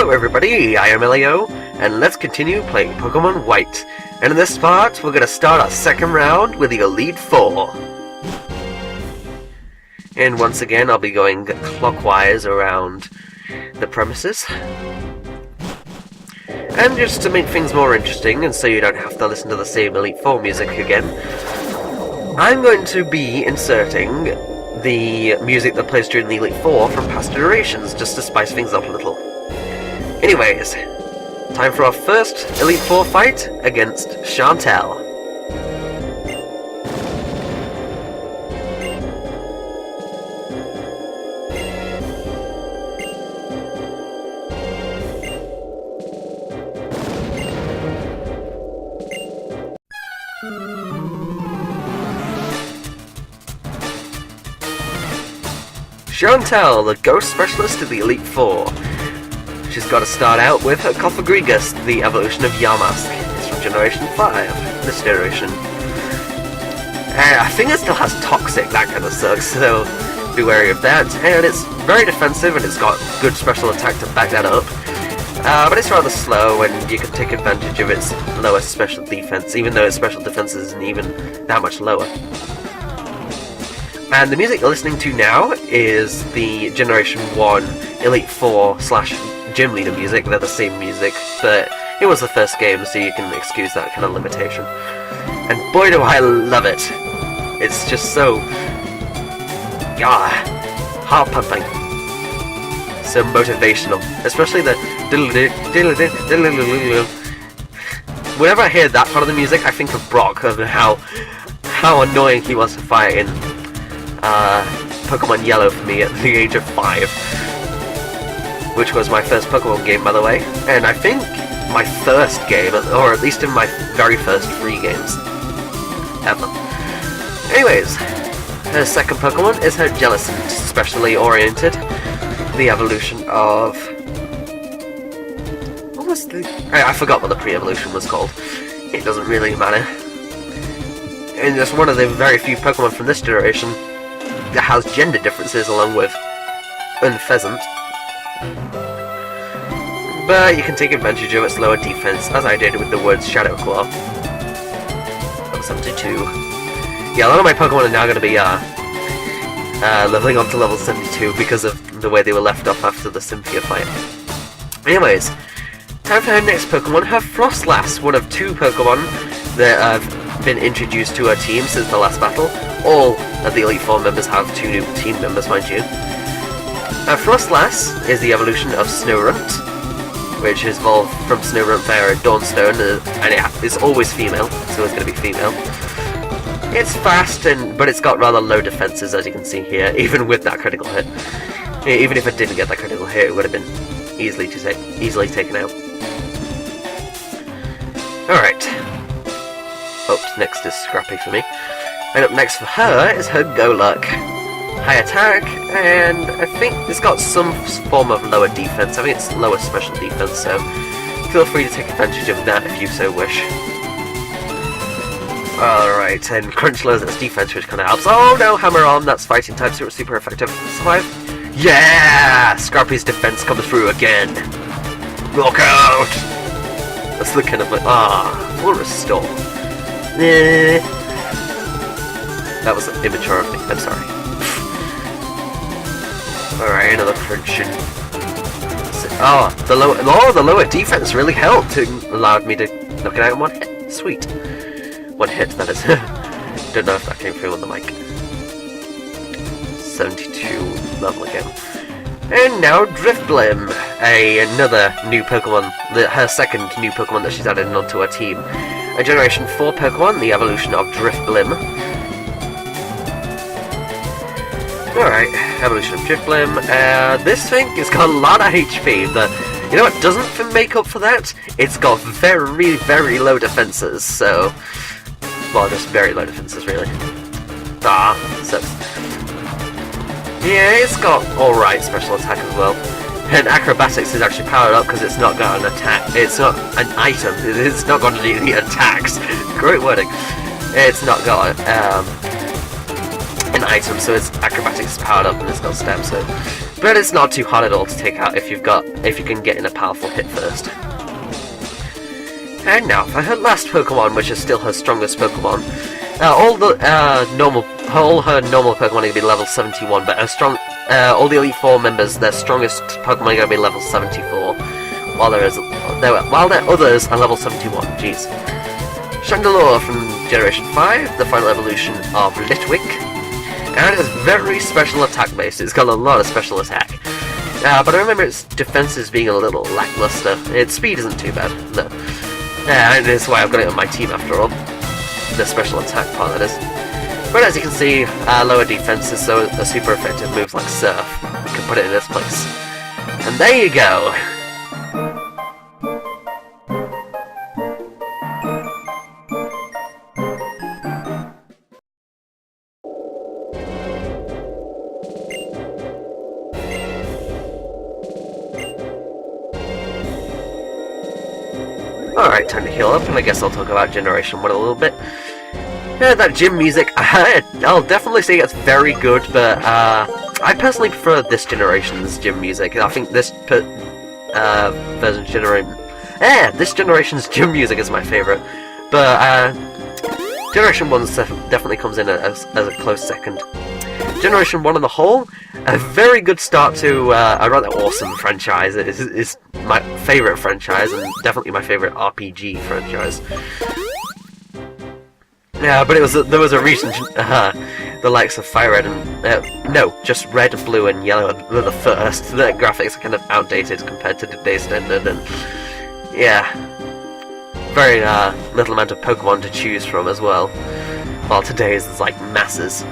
Hello everybody, I am Elio, and let's continue playing Pokemon White. And in this part, we're going to start our second round with the Elite Four. And once again, I'll be going clockwise around the premises. And just to make things more interesting, and so you don't have to listen to the same Elite Four music again, I'm going to be inserting the music that plays during the Elite Four from past iterations, just to spice things up a little. Anyways, time for our first Elite Four fight against Shauntal. Shauntal, the Ghost Specialist of the Elite Four. She's got to start out with her Cofagrigus, the evolution of Yamask. It's from Generation 5, this generation. I think it still has Toxic, that kind of sucks, so be wary of that. And it's very defensive, and it's got good special attack to back that up. But it's rather slow, and you can take advantage of its lower special defense, even though its special defense isn't even that much lower. And the music you're listening to now is the Generation 1 Elite Four / Gym Leader music. They're the same music, but it was the first game, so you can excuse that kind of limitation. And boy do I love it! It's just so... heart pumping. So motivational. Especially the... Whenever I hear that part of the music, I think of Brock, of how annoying he was to fight in Pokemon Yellow for me at the age of 5. Which was my first Pokemon game, by the way, and I think my first game, or at least in my very first 3 games ever. Anyways, her second Pokemon is her Jellicent, specially oriented, the evolution of... what was the... I forgot what the pre-evolution was called. It doesn't really matter. And it's one of the very few Pokemon from this generation that has gender differences along with Unpheasant. But you can take advantage of its lower defense, as I did with the Woods Shadow Claw. Level 72. Yeah, a lot of my Pokemon are now going to be leveling up to level 72 because of the way they were left off after the Cynthia fight. Anyways, time for her next Pokemon, her Frostlass, one of 2 Pokemon that have been introduced to her team since the last battle. All of the Elite Four members have 2 new team members, mind you. Frostlass is the evolution of Snorunt, which is evolved from Snorunt via Dawnstone, and it is always female, so it's going to be female. It's fast, but it's got rather low defenses, as you can see here, even with that critical hit. Even if it didn't get that critical hit, it would have been easily taken out. Alright. Oh, next is Scrappy for me. And up next for her is her Golurk. High attack, and I think it's got some form of lower defense. I think it's lower special defense, so feel free to take advantage of that if you so wish. Alright, and Crunch lowers its defense, which kind of helps. Oh no, Hammer Arm, that's fighting type, so it's super effective. Survive. Yeah! Scrappy's defense comes through again. Rock out! That's the kind of like, full restore. That was immature of me, I'm sorry. Alright, another crunching. The lower defense really helped. It allowed me to knock it out in 1 hit. Sweet. 1 hit, that is. Don't know if that came through on the mic. 72 level again. And now Drifblim, another new Pokemon, her second new Pokemon that she's added onto her team. A Generation 4 Pokemon, the evolution of Drifblim. Alright, evolution of Drifblim. This thing has got a lot of HP, but you know what doesn't make up for that? It's got very, very low defenses, so... well, just very low defenses, really. So... yeah, it's got alright special attack as well. And Acrobatics is actually powered up because it's not got an attack. It's not an item. It's not got any attacks. Great wording. It's not got an item, so its acrobatics is powered up and it's got stamp, so But it's not too hard at all to take out if you can get in a powerful hit first. And now for her last Pokemon, which is still her strongest Pokemon. All her normal Pokemon are going to be level 71, but all the Elite Four members, their strongest Pokemon are going to be level 74, while their others are level 71. Jeez. Shauntal from Generation 5, the final evolution of Litwick, and it has very special attack base. It's got a lot of special attack. But I remember its defenses being a little lackluster. Its speed isn't too bad, no. And that's why I've got it on my team after all. The special attack part, that is. But as you can see, lower defenses, so a super effective moves like Surf. You can put it in this place. And there you go! Alright, time to heal up, and I guess I'll talk about Generation 1 a little bit. Yeah, that gym music, I'll definitely say it's very good, but I personally prefer this generation's gym music. I think this this generation's gym music is my favourite. But Generation 1 definitely comes in as a close second. Generation 1 on the whole, a very good start to a rather awesome franchise. It is my favourite franchise, and definitely my favourite RPG franchise. Yeah, but there was a reason the likes of Fire Red and no, just Red, Blue, and Yellow were the first. The graphics are kind of outdated compared to today's standard, and yeah, very little amount of Pokemon to choose from as well. While today's there's like masses,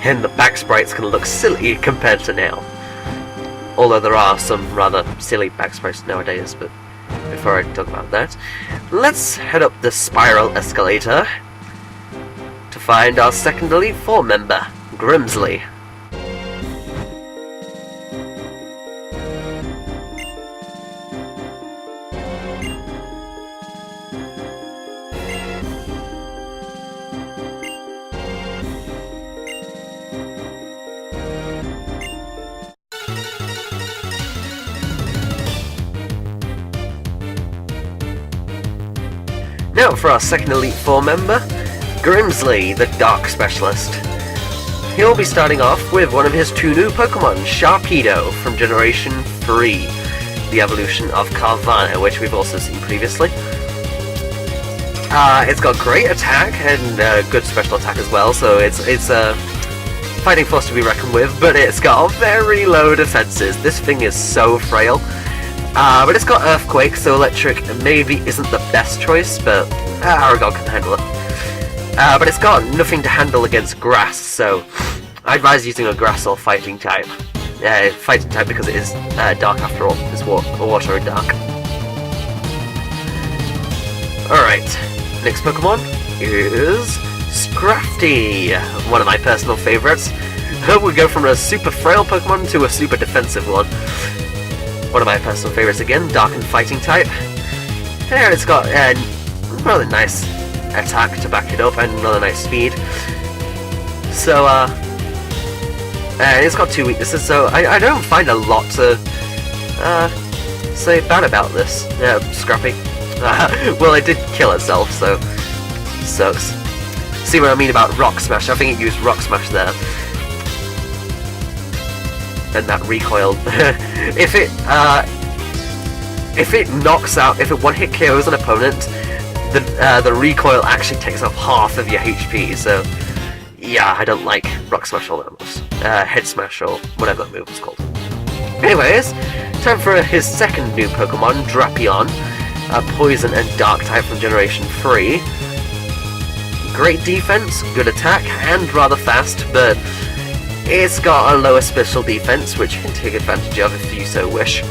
and the back sprites can look silly compared to now. Although there are some rather silly back sprites nowadays, but before I talk about that, let's head up the spiral escalator to find our second Elite Four member, Grimsley. Now for our second Elite Four member, Grimsley, the Dark Specialist. He'll be starting off with one of his two new Pokemon, Sharpedo from Generation 3, the evolution of Carvanha, which we've also seen previously. It's got great attack and good special attack as well, so it's a fighting force to be reckoned with, but it's got very low defenses. This thing is so frail. But it's got Earthquake, so Electric maybe isn't the best choice, but Aragon can handle it. But it's got nothing to handle against Grass, so I advise using a Grass or Fighting type. Fighting type because it is Dark after all. It's Water and Dark. Alright, next Pokemon is Scrafty, one of my personal favourites. We go from a super frail Pokemon to a super defensive one. One of my personal favourites again, Dark and Fighting type. There, it's got rather nice attack to back it up and rather nice speed. So, it's got two weaknesses, so I don't find a lot to say bad about this. Scrappy. Well, it did kill itself, so sucks. See what I mean about Rock Smash? I think it used Rock Smash there. And that recoil. If it knocks out, if it one-hit KOs an opponent, the recoil actually takes off half of your HP. So yeah, I don't like Rock Smash all that much. Head Smash or whatever that move was called. Anyways, time for his second new Pokemon, Drapion, a Poison and Dark type from Generation 3. Great defense, good attack, and rather fast, but it's got a lower special defense, which you can take advantage of if you so wish.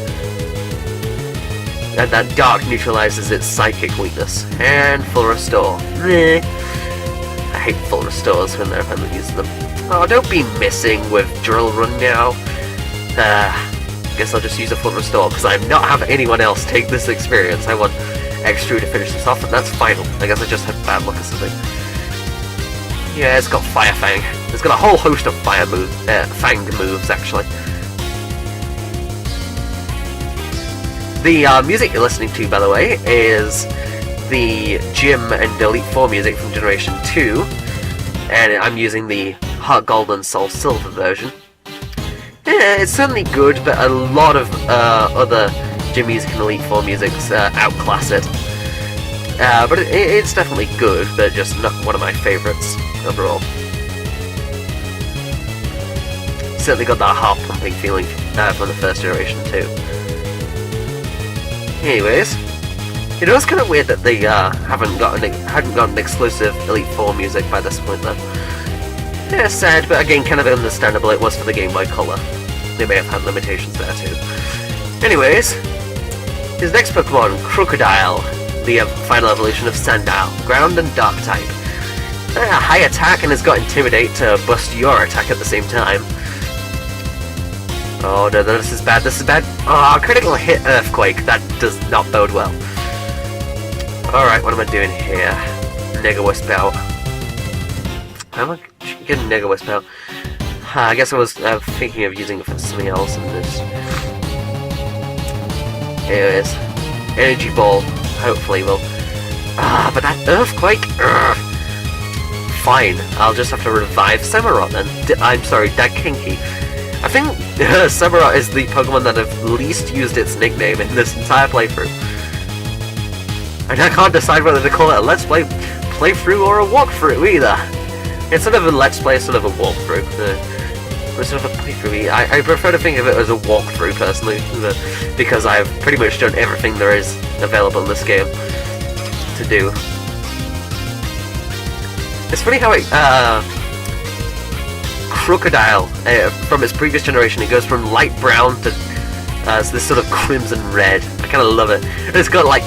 And that Dark neutralizes its Psychic weakness. And Full Restore. Meh. I hate Full Restores when they're finally using them. Oh, don't be missing with Drill Run now. Guess I'll just use a Full Restore, because I'm not having anyone else take this experience. I want X-True to finish this off, and that's final. I guess I just had bad luck or something. Yeah, it's got Fire Fang. It's got a whole host of fanged moves, actually. The music you're listening to, by the way, is the Gym and Elite 4 music from Generation 2, and I'm using the Heart Gold and Soul Silver version. Yeah, it's certainly good, but a lot of other Gym music and Elite 4 musics outclass it. But it's definitely good, but just not one of my favourites overall. Certainly got that heart-pumping feeling from the first generation too. Anyways, you know, it's kind of weird that they hadn't got an exclusive Elite 4 music by this point, though. Yeah, sad, but again, kind of understandable. It was for the Game Boy Color. They may have had limitations there too. Anyways, his next Pokemon, Crocodile, the final evolution of Sandile, Ground and Dark type. High attack and has got Intimidate to bust your attack at the same time. Oh no, this is bad, this is bad. Oh, critical hit Earthquake, that does not bode well. Alright, what am I doing here? Nega Wisp out. How am I getting Nega Wisp out? I guess I was thinking of using it for something else in this. Anyways, Energy Ball, hopefully will. But that Earthquake? Fine, I'll just have to revive Samurott then. I'm sorry, Dakinki. I think Samurott is the Pokemon that have least used its nickname in this entire playthrough. And I can't decide whether to call it a Let's Play playthrough or a walkthrough either. It's sort of a Let's Play, sort of a walkthrough. It's sort of a playthrough. I prefer to think of it as a walkthrough, personally, because I've pretty much done everything there is available in this game to do. It's funny how Crocodile, from its previous generation, it goes from light brown to this sort of crimson red. I kind of love it. And it's got like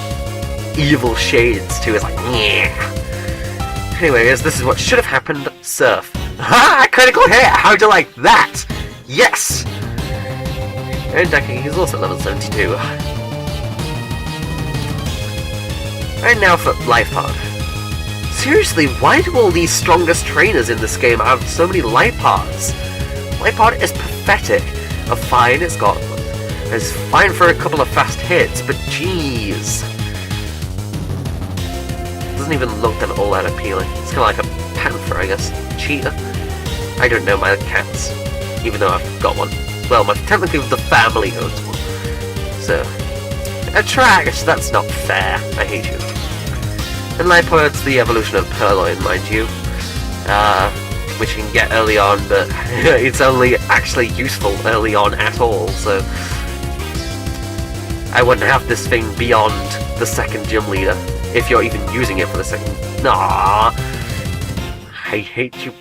evil shades too. It's like, yeah. Anyways, this is what should have happened. Surf. Ha! Critical hit! How'd you like that? Yes! And Dakinki is also level 72. And now for Life Pod. Seriously, why do all these strongest trainers in this game have so many Life Pods? Life Pod is pathetic. Fine, it's fine for a couple of fast hits, but jeez. Doesn't even look all that appealing. It's kind of like a panther, I guess. Cheetah? I don't know my cats, even though I've got one. Well, technically the family owns one. So, Attract, that's not fair. I hate you. And Lipod's the evolution of Purloin, mind you, which you can get early on, but it's only actually useful early on at all, so I wouldn't have this thing beyond the second gym leader, if you're even using it for the second. Nah, I hate you.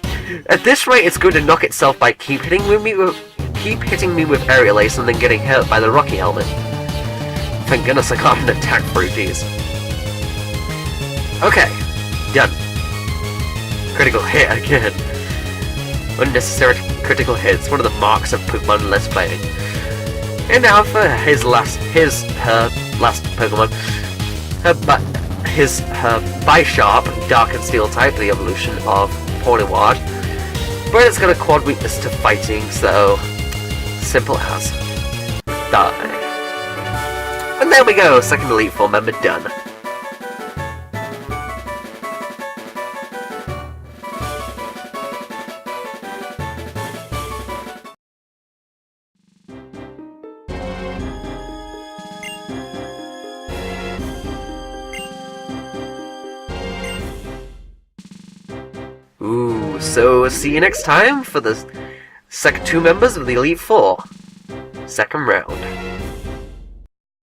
At this rate, it's going to knock itself by keep hitting me with Aerial Ace and then getting hurt by the Rocky Helmet. Thank goodness I got an attack through, jeez. Okay, done. Critical hit again. Unnecessary critical hits, one of the marks of Pokemon Let's Playing. And now for her last Pokemon. Her Bisharp, Dark and Steel type, the evolution of Pawniard. But it's got a quad weakness to fighting, so simple as die. And there we go, second Elite Four member done. So see you next time for the second two members of the Elite Four. Second round.